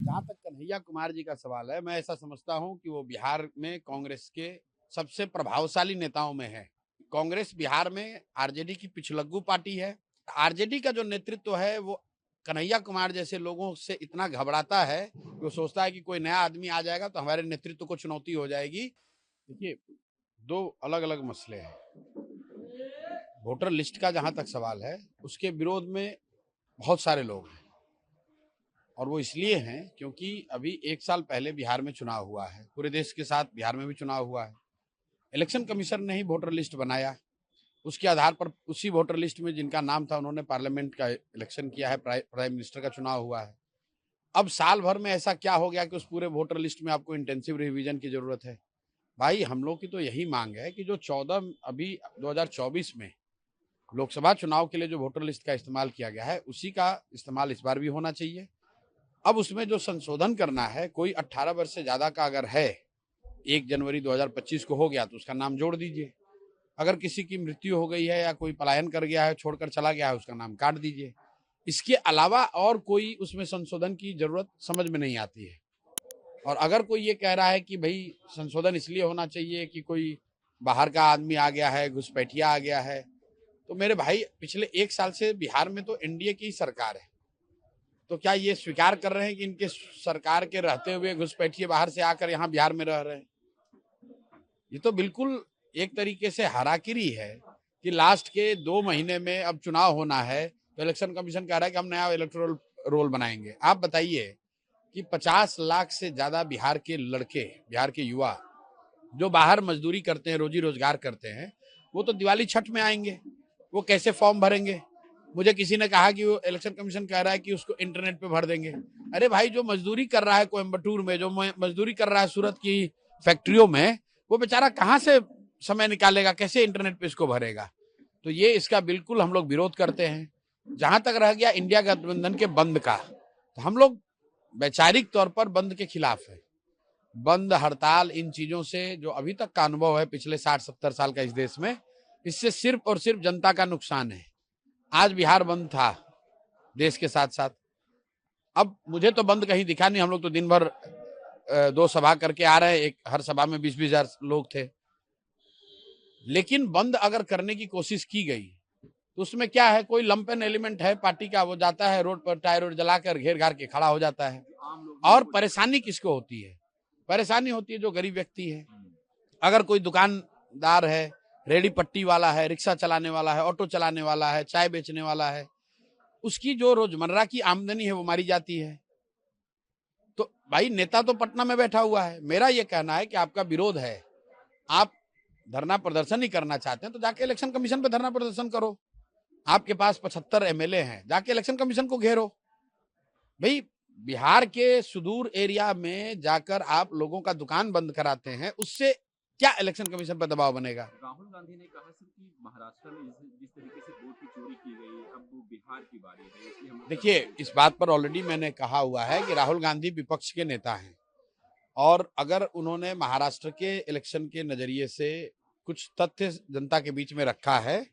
जहाँ तक कन्हैया कुमार जी का सवाल है, मैं ऐसा समझता हूँ कि वो बिहार में कांग्रेस के सबसे प्रभावशाली नेताओं में है। कांग्रेस बिहार में आरजेडी की पिछलग्गू पार्टी है। आरजेडी का जो नेतृत्व है वो कन्हैया कुमार जैसे लोगों से इतना घबराता है कि वो सोचता है कि कोई नया आदमी आ जाएगा तो हमारे नेतृत्व को चुनौती हो जाएगी। देखिए, दो अलग अलग मसले हैं। वोटर लिस्ट का जहां तक सवाल है, उसके विरोध में बहुत सारे लोग हैं और वो इसलिए हैं क्योंकि अभी 1 साल पहले बिहार में चुनाव हुआ है। पूरे देश के साथ बिहार में भी चुनाव हुआ है। इलेक्शन कमीशन ने ही वोटर लिस्ट बनाया। उसके आधार पर उसी वोटर लिस्ट में जिनका नाम था उन्होंने पार्लियामेंट का इलेक्शन किया है, प्राइम मिनिस्टर का चुनाव हुआ है। अब साल भर में ऐसा क्या हो गया कि उस पूरे वोटर लिस्ट में आपको इंटेंसिव रिवीजन की जरूरत है? भाई, हम लोग की तो यही मांग है कि जो 14 अभी 2024 में लोकसभा चुनाव के लिए जो वोटर लिस्ट का इस्तेमाल किया गया है, उसी का इस्तेमाल इस बार भी होना चाहिए। अब उसमें जो संशोधन करना है, कोई 18 वर्ष से ज्यादा का अगर है, 1 जनवरी 2025 को हो गया तो उसका नाम जोड़ दीजिए। अगर किसी की मृत्यु हो गई है या कोई पलायन कर गया है, छोड़कर चला गया है, उसका नाम काट दीजिए। इसके अलावा और कोई उसमें संशोधन की जरूरत समझ में नहीं आती है। और अगर कोई ये कह रहा है कि भाई संशोधन इसलिए होना चाहिए कि कोई बाहर का आदमी आ गया है, घुसपैठिया आ गया है, तो मेरे भाई पिछले 1 साल से बिहार में तो एनडीए की सरकार है। तो क्या ये स्वीकार कर रहे हैं कि इनके सरकार के रहते हुए घुसपैठिए बाहर से आकर यहाँ बिहार में रह रहे हैं? ये तो बिल्कुल एक तरीके से हराकिरी है कि लास्ट के 2 महीने में अब चुनाव होना है तो इलेक्शन कमीशन कह रहा है कि हम नया इलेक्टोरल रोल बनाएंगे। आप बताइए कि 50 लाख से ज्यादा बिहार के लड़के, बिहार के युवा जो बाहर मजदूरी करते हैं, रोजी रोजगार करते हैं, वो तो दिवाली छठ में आएंगे। वो कैसे फॉर्म भरेंगे? मुझे किसी ने कहा कि वो इलेक्शन कमीशन कह रहा है कि उसको इंटरनेट पे भर देंगे। अरे भाई, जो मजदूरी कर रहा है कोयम्बटूर में, जो मजदूरी कर रहा है सूरत की फैक्ट्रियों में, वो बेचारा कहाँ से समय निकालेगा? कैसे इंटरनेट पे इसको भरेगा? तो ये इसका बिल्कुल हम लोग विरोध करते हैं। जहां तक रह गया इंडिया गठबंधन के बंद का, तो हम लोग वैचारिक तौर पर बंद के खिलाफ है। बंद, हड़ताल, इन चीजों से जो अभी तक का अनुभव है पिछले 60-70 साल का इस देश में, इससे सिर्फ और सिर्फ जनता का नुकसान है। आज बिहार बंद था देश के साथ साथ। अब मुझे तो बंद कहीं दिखा नहीं। हम लोग तो दिन भर 2 सभा करके आ रहे हैं। एक हर सभा में 20-20 हजार लोग थे। लेकिन बंद अगर करने की कोशिश की गई तो उसमें क्या है? कोई लंपेन एलिमेंट है पार्टी का, वो जाता है रोड पर, टायर जलाकर घेर घार के खड़ा हो जाता है। और परेशानी किसको होती है? परेशानी होती है जो गरीब व्यक्ति है। अगर कोई दुकानदार है, रेडी पट्टी वाला है, रिक्शा चलाने वाला है, ऑटो चलाने वाला है, चाय बेचने वाला है, उसकी जो रोजमर्रा की आमदनी है वो मारी जाती है। तो भाई, नेता तो पटना में बैठा हुआ है। मेरा ये कहना है कि आपका विरोध है, आप धरना प्रदर्शन ही करना चाहते हैं तो जाके इलेक्शन कमीशन पे धरना प्रदर्शन करो। आपके पास 75 एमएलए हैं, जाके इलेक्शन कमीशन को घेरो। भाई, बिहार के सुदूर एरिया में जाकर आप लोगों का दुकान बंद कराते हैं, उससे क्या इलेक्शन कमीशन पर दबाव बनेगा? राहुल गांधी ने कहा सर कि महाराष्ट्र में जिस तरीके से वोट की चोरी की गई, अब वो बिहार की बारी है, इसलिए हम देखिए, इस बात पर ऑलरेडी मैंने कहा हुआ है कि राहुल गांधी विपक्ष के नेता हैं और अगर उन्होंने महाराष्ट्र के इलेक्शन के नजरिए से कुछ तथ्य जनता के बीच में रखा है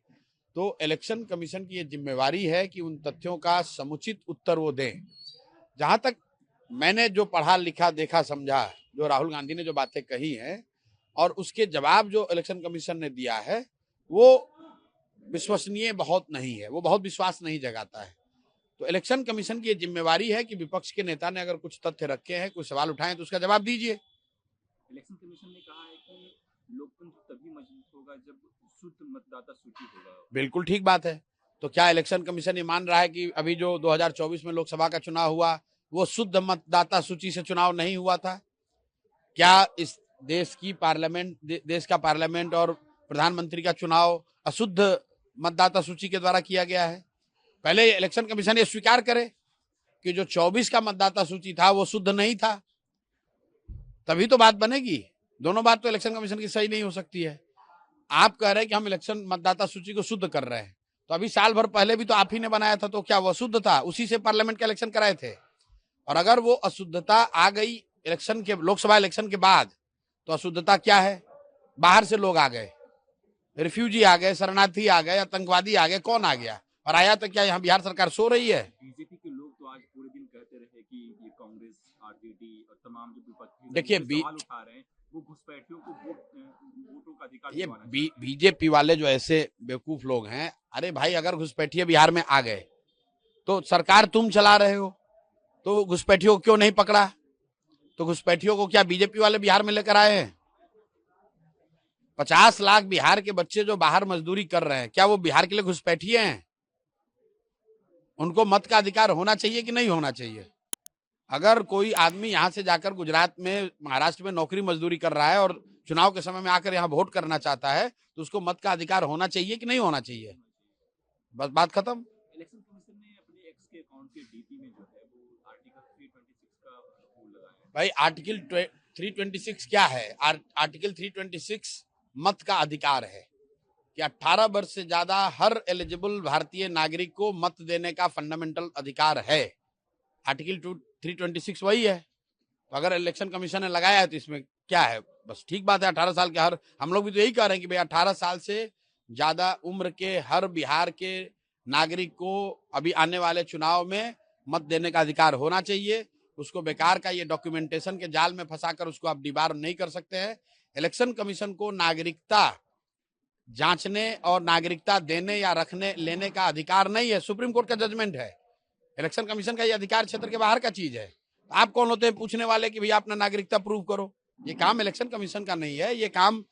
तो इलेक्शन कमीशन की ये जिम्मेवारी है कि उन तथ्यों का समुचित उत्तर वो दें। जहां तक मैंने जो पढ़ा लिखा, देखा, समझा, जो राहुल गांधी ने जो बातें कही हैं और उसके जवाब जो इलेक्शन कमीशन ने दिया है, वो विश्वसनीय बहुत नहीं है, वो बहुत विश्वास नहीं जगाता है। तो इलेक्शन कमीशन की ये जिम्मेवारी है कि विपक्ष के नेता ने अगर कुछ तथ्य रखे हैं, कुछ सवाल उठाए, तो उसका जवाब दीजिए। इलेक्शन कमीशन ने कहा है कि लोकतंत्र तभी मजबूत होगा जब शुद्ध मतदाता सूची होगा। बिल्कुल ठीक बात है। तो क्या इलेक्शन कमीशन ये मान रहा है कि अभी जो 2024 में लोकसभा का चुनाव हुआ वो शुद्ध मतदाता सूची से चुनाव नहीं हुआ था? क्या इस देश की पार्लियामेंट, देश का पार्लियामेंट और प्रधानमंत्री का चुनाव अशुद्ध मतदाता सूची के द्वारा किया गया है? पहले इलेक्शन कमीशन ये स्वीकार करे कि जो 24 का मतदाता सूची था वो शुद्ध नहीं था, तभी तो बात बनेगी। दोनों बात तो इलेक्शन कमीशन की सही नहीं हो सकती है। आप कह रहे हैं कि हम इलेक्शन मतदाता सूची को शुद्ध कर रहे हैं, तो अभी साल भर पहले भी तो आप ही ने बनाया था, तो क्या वो अशुद्ध था? उसी से पार्लियामेंट का इलेक्शन कराए थे। और अगर वो अशुद्धता आ गई इलेक्शन के, लोकसभा इलेक्शन के बाद, तो अशुद्धता क्या है? बाहर से लोग आ गए, रिफ्यूजी आ गए, शरणार्थी आ गए, आतंकवादी आ गए, कौन आ गया? और आया तो क्या यहाँ बिहार सरकार सो रही है? बीजेपी के लोग तो आज पूरे दिन कहते रहे कि ये कांग्रेस, आरजेडी और तमाम जो विपक्षी देखिए, जो सवाल उठा रहे हैं वो घुसपैठियों को वोटों का अधिकार ये दिलवाना चाहते हैं। बीजेपी वाले जो ऐसे बेवकूफ लोग हैं, अरे भाई अगर घुसपैठिए बिहार में आ गए तो सरकार तुम चला रहे हो, तो घुसपैठियों को क्यों नहीं पकड़ा? तो घुसपैठियों को क्या बीजेपी वाले बिहार में लेकर आए हैं? 50 लाख बिहार के बच्चे जो बाहर मजदूरी कर रहे हैं, क्या वो बिहार के लिए घुसपैठिए हैं? उनको मत का अधिकार होना चाहिए कि नहीं होना चाहिए? अगर कोई आदमी यहाँ से जाकर गुजरात में, महाराष्ट्र में नौकरी मजदूरी कर रहा है और चुनाव के समय में आकर यहाँ वोट करना चाहता है, तो उसको मत का अधिकार होना चाहिए कि नहीं होना चाहिए? बस बात खत्म। इलेक्शन कमीशन ने अपने एक्स के अकाउंट के डीपी में जो है वो आर्टिकल 326 का वो लगाया है। भाई आर्टिकल 326 क्या है? आर्टिकल 326 मत का अधिकार है कि 18 वर्ष से ज्यादा हर एलिजिबल भारतीय नागरिक को मत देने का फंडामेंटल अधिकार है। आर्टिकल 326 वही है। तो अगर इलेक्शन कमीशन ने लगाया है तो इसमें क्या है? बस ठीक बात है। 18 साल के हर, हम लोग भी तो यही कह रहे हैं कि भाई 18 साल से ज्यादा उम्र के हर बिहार के नागरिक को अभी आने वाले चुनाव में मत देने का अधिकार होना चाहिए। उसको बेकार का ये डॉक्यूमेंटेशन के जाल में फंसाकर उसको आप डिबार नहीं कर सकते हैं। इलेक्शन कमीशन को नागरिकता जांचने और नागरिकता देने या रखने लेने का अधिकार नहीं है। सुप्रीम कोर्ट का जजमेंट है। इलेक्शन कमीशन का ये अधिकार क्षेत्र के बाहर का चीज है। आप कौन होते हैं पूछने वाले कि भैया अपना नागरिकता प्रूव करो? ये काम इलेक्शन कमीशन का नहीं है, ये काम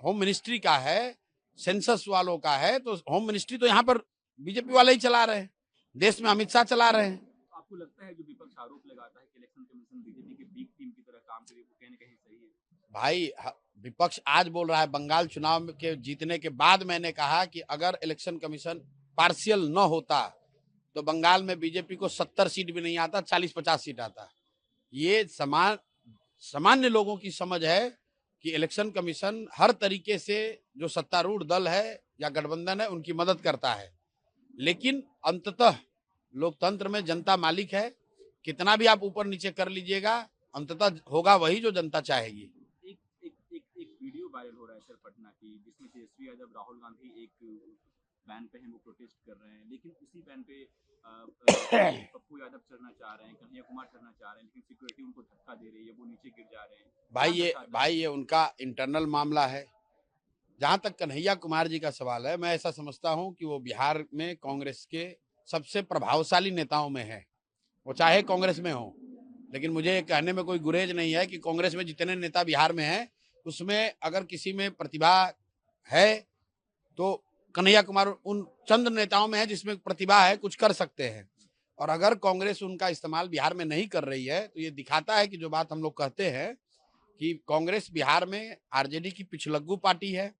होम मिनिस्ट्री का है, सेंसस वालों का है। तो होम मिनिस्ट्री तो यहाँ पर बीजेपी वाले ही चला रहे हैं, देश में अमित शाह चला रहे हैं। आपको लगता है जो विपक्ष आरोप लगाता है कि इलेक्शन कमीशन बीजेपी के बी टीम की तरह काम करे, वो कहीं ना कहीं सही है? भाई विपक्ष आज बोल रहा है, बंगाल चुनाव के जीतने के बाद मैंने कहा कि अगर इलेक्शन कमीशन पार्शियल न होता तो बंगाल में बीजेपी को 70 सीट भी नहीं आता, 40-50 सीट आता। ये सामान्य लोगों की समझ है कि इलेक्शन कमीशन हर तरीके से जो सत्तारूढ़ दल है या गठबंधन है उनकी मदद करता है, लेकिन अंततः लोकतंत्र में जनता मालिक है। कितना भी आप ऊपर नीचे कर लीजिएगा, अंततः होगा वही जो जनता चाहेगी। एक वीडियो वायरल हो रहा है सर पटना की, जिसमें तेजस्वी यादव, राहुल गांधी एक बैन पे हैं, वो प्रोटेस्ट कर रहे हैं, लेकिन उसी बैन पे पप्पू यादव चढ़ना चाह रहे हैं, कन्हैया कुमार चढ़ना चाह रहे हैं, लेकिन सिक्योरिटी उनको धक्का दे रही है, वो नीचे गिर जा रहे हैं। भाई ये उनका इंटरनल मामला है। जहां तक कन्हैया कुमार जी का सवाल है, मैं ऐसा समझता हूं कि वो बिहार में कांग्रेस के सबसे प्रभावशाली नेताओं में है। वो चाहे कांग्रेस में हो, लेकिन मुझे कहने में कोई गुरेज नहीं है कि कांग्रेस में जितने नेता बिहार में हैं उसमें अगर किसी में प्रतिभा है तो कन्हैया कुमार उन चंद नेताओं में है जिसमें प्रतिभा है, कुछ कर सकते हैं। और अगर कांग्रेस उनका इस्तेमाल बिहार में नहीं कर रही है तो ये दिखाता है कि जो बात हम लोग कहते हैं कि कांग्रेस बिहार में आरजेडी की पिछलग्गू पार्टी है,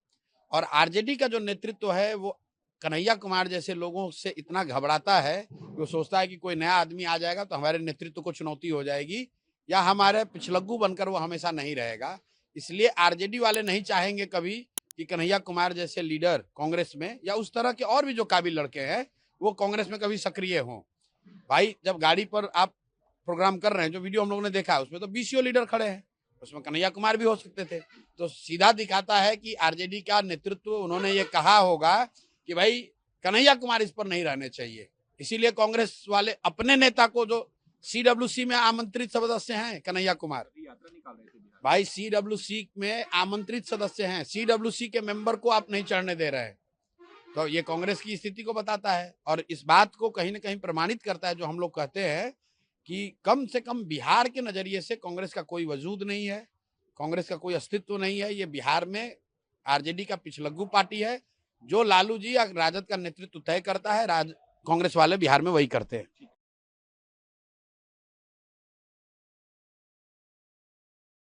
और आरजेडी का जो नेतृत्व है वो कन्हैया कुमार जैसे लोगों से इतना घबराता है कि वो सोचता है कि कोई नया आदमी आ जाएगा तो हमारे नेतृत्व को चुनौती हो जाएगी या हमारे पिछलग्गू बनकर वो हमेशा नहीं रहेगा। इसलिए आरजेडी वाले नहीं चाहेंगे कभी कि कन्हैया कुमार जैसे लीडर कांग्रेस में या उस तरह के और भी जो काबिल लड़के हैं वो कांग्रेस में कभी सक्रिय हों। भाई जब गाड़ी पर आप प्रोग्राम कर रहे हैं, जो वीडियो हम लोगों ने देखा उसमें तो बीसीओ लीडर खड़े हैं, उसमें कन्हैया कुमार भी हो सकते थे। तो सीधा दिखाता है कि आरजेडी का नेतृत्व, उन्होंने ये कहा होगा कि भाई कन्हैया कुमार इस पर नहीं रहने चाहिए। इसीलिए कांग्रेस वाले अपने नेता को, जो सीडब्ल्यूसी में आमंत्रित सदस्य हैं कन्हैया कुमार, यात्रा निकाल रहे थे बिहार। भाई सीडब्ल्यूसी में आमंत्रित सदस्य हैं, सीडब्ल्यूसी के मेंबर को आप नहीं चढ़ने दे रहे हैं। तो ये कांग्रेस की स्थिति को बताता है और इस बात को कहीं ना कहीं प्रमाणित करता है जो हम लोग कहते हैं कि कम से कम बिहार के नजरिए से कांग्रेस का कोई वजूद नहीं है, कांग्रेस का कोई अस्तित्व नहीं है। ये बिहार में आरजेडी का पिछलग्गू पार्टी है। जो लालू जी या राजद का नेतृत्व तय करता है, कांग्रेस वाले बिहार में वही करते हैं।